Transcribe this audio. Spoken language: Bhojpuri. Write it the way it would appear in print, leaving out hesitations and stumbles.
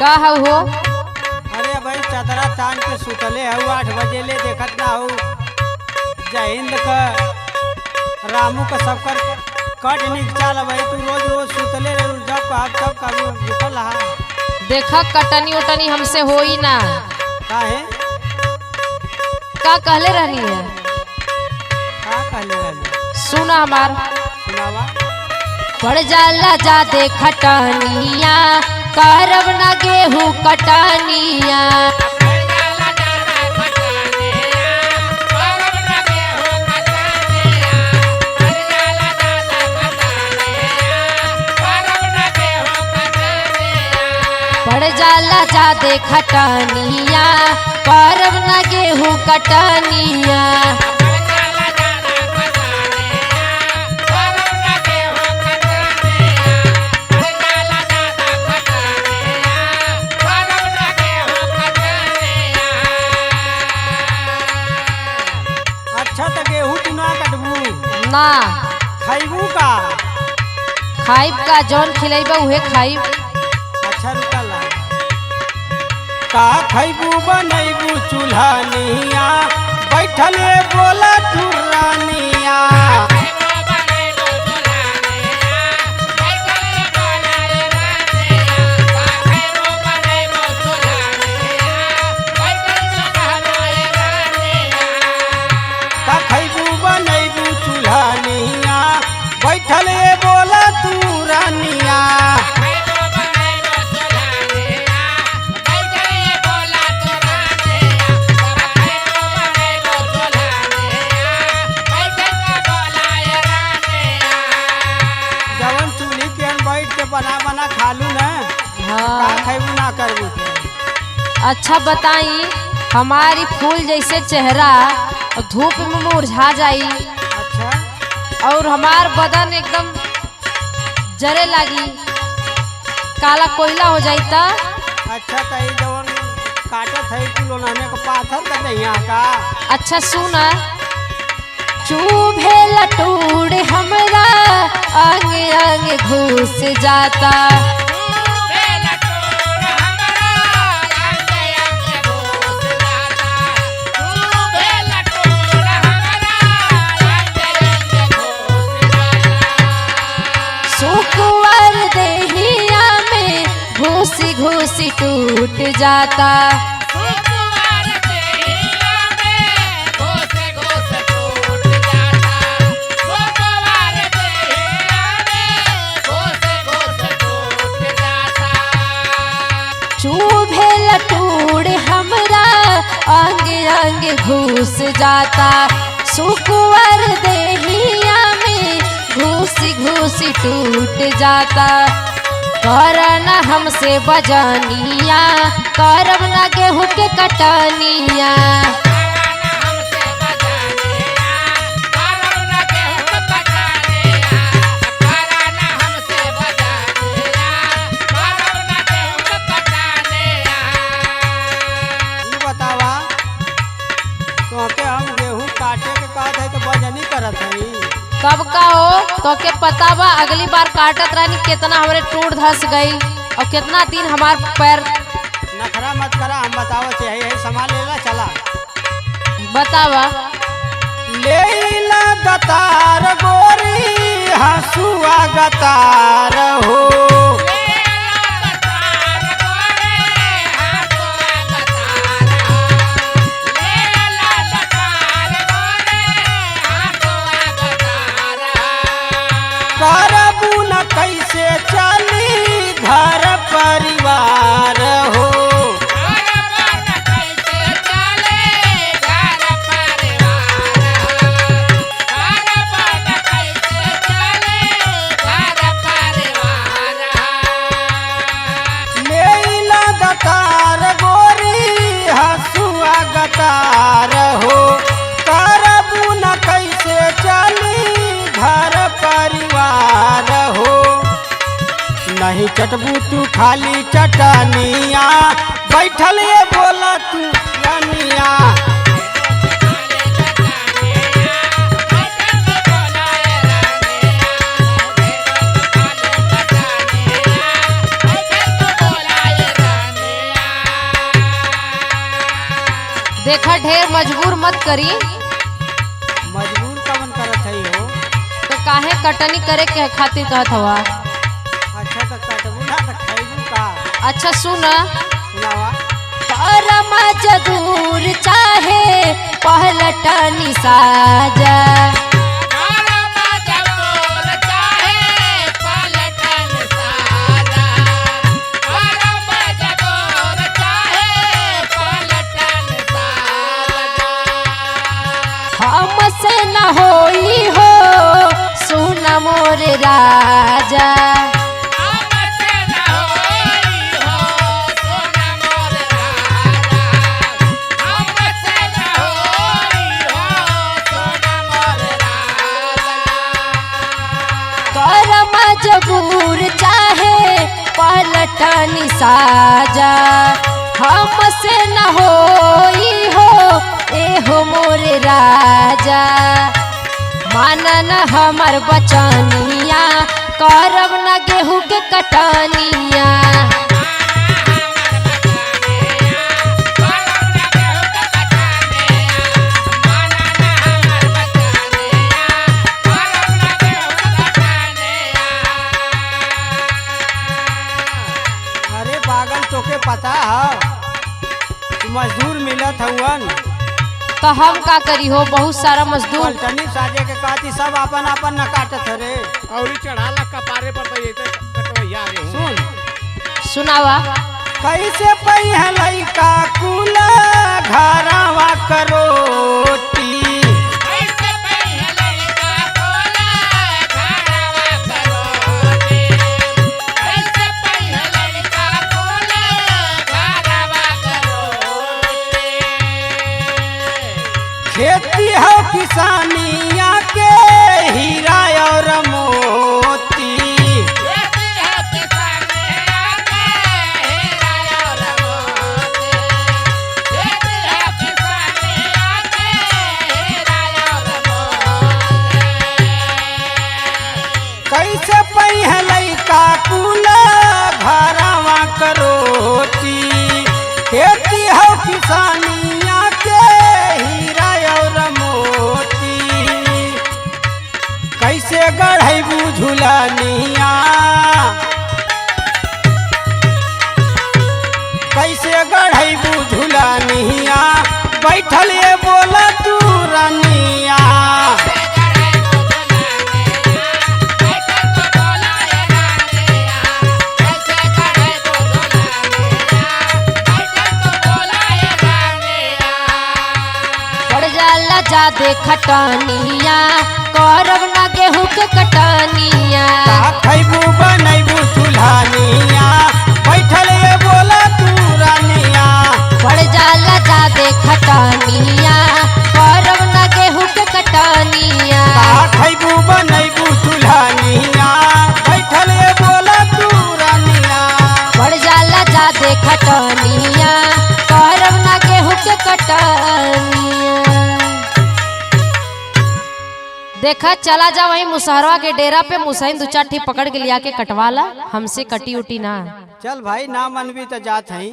का हो? अरे भाई चदरा तान के सुतले हूँ 8 बजे ले देखत ना हूँ जहिंद का रामू का सबकर कट निकचाल भाई तू रोज रोज सुतले रहे जब कब तब कभी रुकल रहा देखा कटनी उटनी हमसे होई ना। काहे का कहले रहनी है? का कहले रहनी सुना हमार सुनावा। पड़ जाला जादे खटनिया करब ना गेहूँ कटनिया। पड़ जाला जादे खटनिया करब ना गेहूँ कटनिया। अच्छा तो गेहूँ तू ना कटबू ना खैबू का। खाइब का जौन खिलेबा उहे खाइब। अच्छा रुकल का खैबू बनैबू चूल्हानिया बैठले बोला ठुरानिया। का खैबू बनैबू चूल्हानिया बैठले बोला ठुरानिया। जवन चूल्ही के हम बैठ के बना बना खालू न का हाँ खैबू ना करबू तो। अच्छा बताई हमारी फूल जैसे चेहरा धूप में मुरझा जाई अच्छा और हमार बदन एकदम जरे लगी काला कोयला हो जाई ता। अच्छा तई जवन काटत है किलो नाने का पाथर कर दहिया का। अच्छा सुना चूभे लटूड़ हमरा अंग अंग घुस जाता। सुकुवार देहिया में घुसी घुसी टूट जाता। चूभे लटूड़ हमरा अंग अंग घुस जाता। सुकुवार देहिया में घुसी घुसी टूट जाता। करना हमसे बजनिया करब ना गेहूँ के कटनिया। ई बतावा तोके हम गेहूं काटे के कहत है तो बजनी करत है। कब का हो तो के पता बा अगली बार काटत रहनी कितना हमरे टूट धस गई और कितना दिन हमार पैर। नखरा मत करा हम बतावत है सामान लेला चला। बतावा लेला गतार गोरी हसुआ गतार हो। करबू न कैसे चली घर परिवार हो। लेला गतार गोरी हसुआ गतार हो। करबू न कैसे चली घर परिवार हो। नहीं चटबू तू खाली चटनिया बैठल ये बोला तू रनिया। देखा ढेर मजबूर मत करी। मजबूर कवन करत है हो? तो काहे कटनी करे के खातिर कहत हवा? अच्छा तो कटबू ना तो खैबू का? अच्छा सुन, सुनावा। परम जदूर चाहे पहलटनी साजा, हमसे न होई हो सुन मोर राजा। करम जबूर चाहे पलटनी साजा, हमसे न होई हो ए हो मोर राजा। मानन हमर बचनिया करब न गेहूं के कटनिया। अरे पागल, तोके पता है कि मजदूर मिलत हवन? तो हम का करी हो, बहुत सारा मजदूर। पलटनी साजे के काती सब अपन अपन न काटत रे। और चढ़ाला कपारे पर तो ये कटवैया रे। सुन सुनावा। कैसे पहिलई का कुला घरवा करोटी, खेती है किसानिया के हीरा और मोती। कैसे पहिलई का कुला घरवा करोटी, खेती है किसानिया के हीरा और मोती। कैसे गढ़ैबू झुलनिया, कैसे गढ़ैबू झुलनिया, बैठल ये बोला तू रानिया। पड़ जाला जादे खटनिया, करब न गेहूं के कटनिया। खैबू बनैबू चूल्हानिया, बैठल ये बोला तू रानिया। पड़ जाला जादे खटनिया, करब न गेहूं के कटनिया। खैबू बनैबू चूल्हानिया, बैठल ये बोला तू रानिया। पड़ जाला जादे खटनिया, करब न गेहूं के कटनिया। देखा चला जा वहीं मुसहरवा के डेरा पे, मुसैन दू चार ठी पकड़ के लिया के कटवाला, हमसे कटी उटी ना। चल भाई, ना मनबी तो जात है।